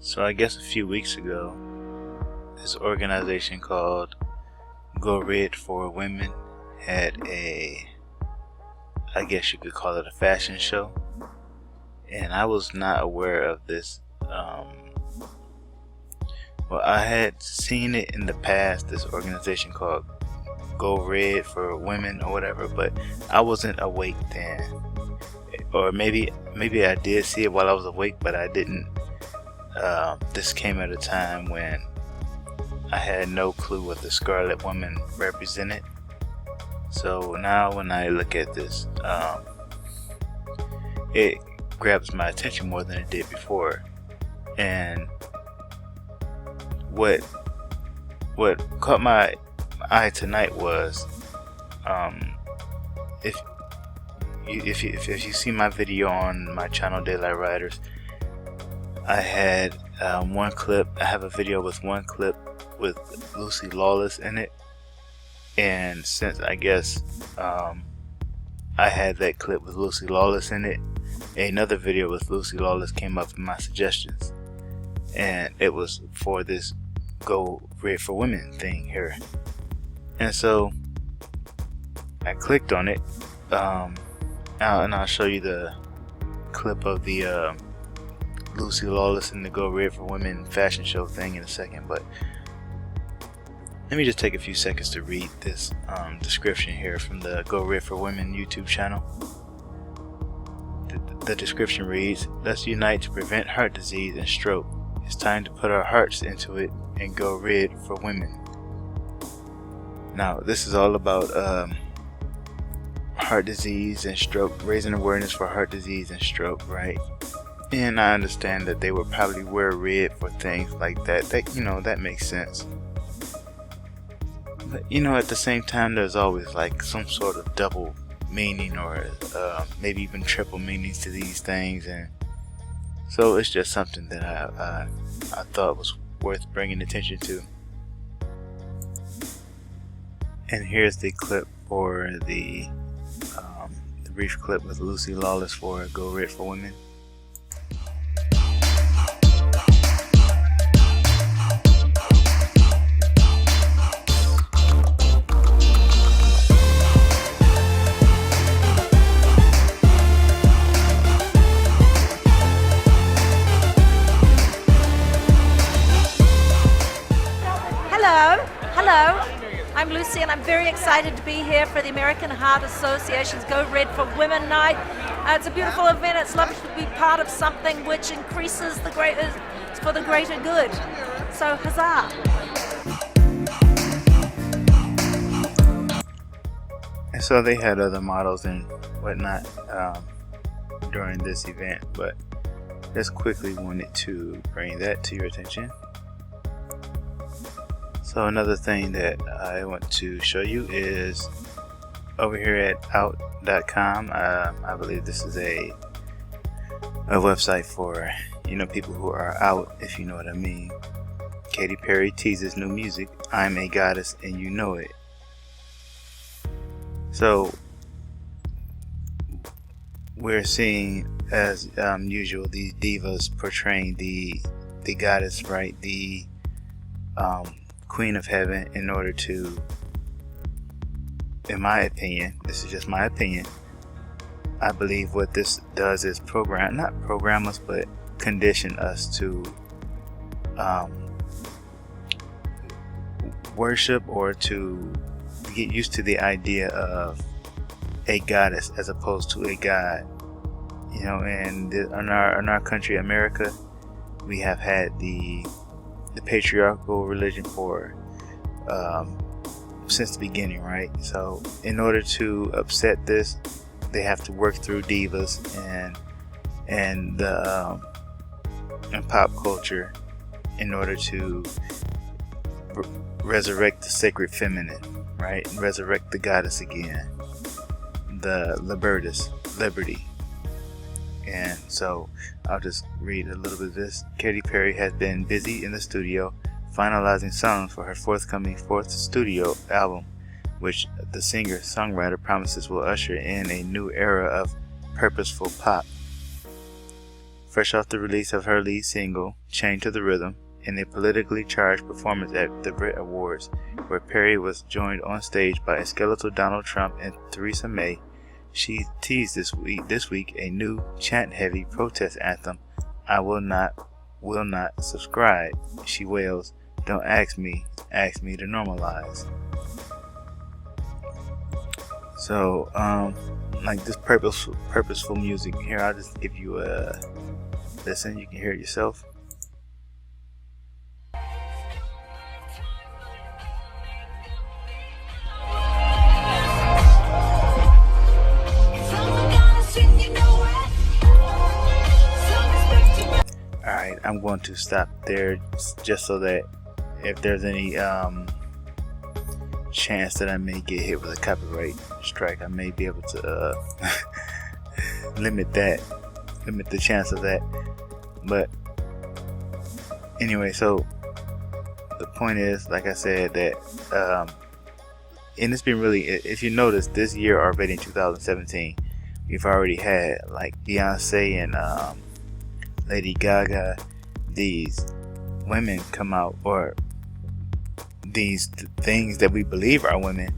So I guess a few weeks ago, this organization called Go Red for Women had I guess you could call it a fashion show. And I was not aware of this. Well, I had seen it in the past, this organization called Go Red for Women or whatever, but I wasn't awake then. Or maybe I did see it while I was awake, but I didn't. This came at a time when I had no clue what the Scarlet Woman represented. So now when I look at this, it grabs my attention more than it did before. And what caught my eye tonight was, if you see my video on my channel Daylight Riders, I had one clip. I have a video with one clip with Lucy Lawless in it, and since I guess I had that clip with Lucy Lawless in it, another video with Lucy Lawless came up in my suggestions, and it was for this Go Red for Women thing here. And so I clicked on it, and I'll show you the clip of the Lucy Lawless and the Go Red for Women fashion show thing in a second, but let me just take a few seconds to read this description here from the Go Red for Women YouTube channel. The description reads, "Let's unite to prevent heart disease and stroke. It's time to put our hearts into it and go red for women." Now, this is all about heart disease and stroke, raising awareness for heart disease and stroke, right? And I understand that they would probably wear red for things like that. That makes sense. But at the same time, there's always like some sort of double meaning, or maybe even triple meanings to these things, and so it's just something that I thought was worth bringing attention to. And here's the clip for the brief clip with Lucy Lawless for Go Red for Women. Hello, I'm Lucy, and I'm very excited to be here for the American Heart Association's Go Red for Women Night. It's a beautiful event. It's lovely to be part of something which increases for the greater good. So huzzah! And so they had other models and whatnot during this event, but just quickly wanted to bring that to your attention. So another thing that I want to show you is over here at out.com. I believe this is a website for people who are out, if you know what I mean. Katy Perry teases new music, "I'm a Goddess and You Know It." So we're seeing, as usual, these divas portraying the goddess, right? The Queen of Heaven, in order to, in my opinion, this is just my opinion, I believe what this does is not program us, but condition us to worship, or to get used to the idea of a goddess as opposed to a god. And in our country, America, we have had the patriarchal religion for since the beginning, right? So in order to upset this, they have to work through divas and pop culture in order to resurrect the sacred feminine, right? And resurrect the goddess again, the liberty. And so I'll just read a little bit of this. Katy Perry has been busy in the studio finalizing songs for her forthcoming fourth studio album, which the singer-songwriter promises will usher in a new era of purposeful pop. fresh off the release of her lead single, Chained to the Rhythm, in a politically charged performance at the Brit Awards, where Perry was joined on stage by a skeletal Donald Trump and Theresa May. She teased this week a new chant-heavy protest anthem, "I will not subscribe." She wails, "Don't ask me to normalize." So, like this purposeful music here, I'll just give you a listen. You can hear it yourself. Alright, I'm going to stop there just so that if there's any chance that I may get hit with a copyright strike, I may be able to limit the chance of that. But anyway, so the point is, like I said, that and it's been really, if you notice, this year already in 2017, we've already had like Beyonce and Lady Gaga, these women come out, or these things that we believe are women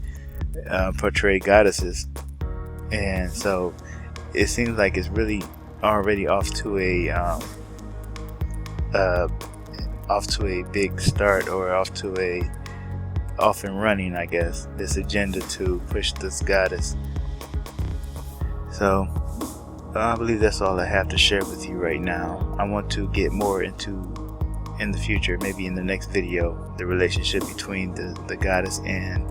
portray goddesses, and so it seems like it's really already off to a big start, or off and running, I guess, this agenda to push this goddess. So I believe that's all I have to share with you right now. I want to get more into, in the future, maybe in the next video, the relationship between the goddess and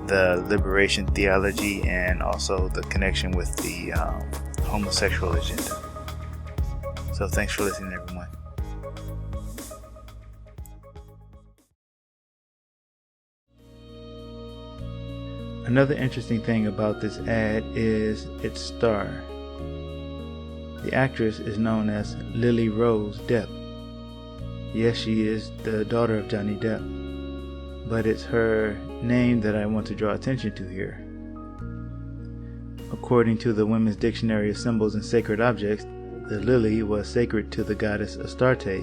the liberation theology, and also the connection with the homosexual agenda. So thanks for listening, everyone. Another interesting thing about this ad is its star. The actress is known as Lily Rose Depp. Yes, she is the daughter of Johnny Depp, but it's her name that I want to draw attention to here. According to the Women's Dictionary of Symbols and Sacred Objects, the lily was sacred to the goddess Astarte,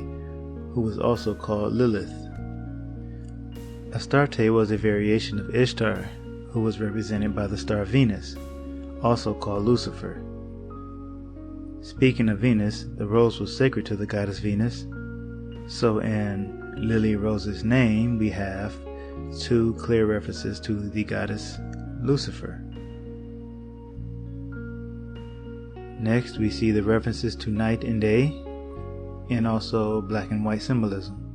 who was also called Lilith. Astarte was a variation of Ishtar, who was represented by the star Venus, also called Lucifer. Speaking of Venus, the rose was sacred to the goddess Venus, so in Lily Rose's name we have two clear references to the goddess Lucifer. Next, we see the references to night and day, and also black and white symbolism.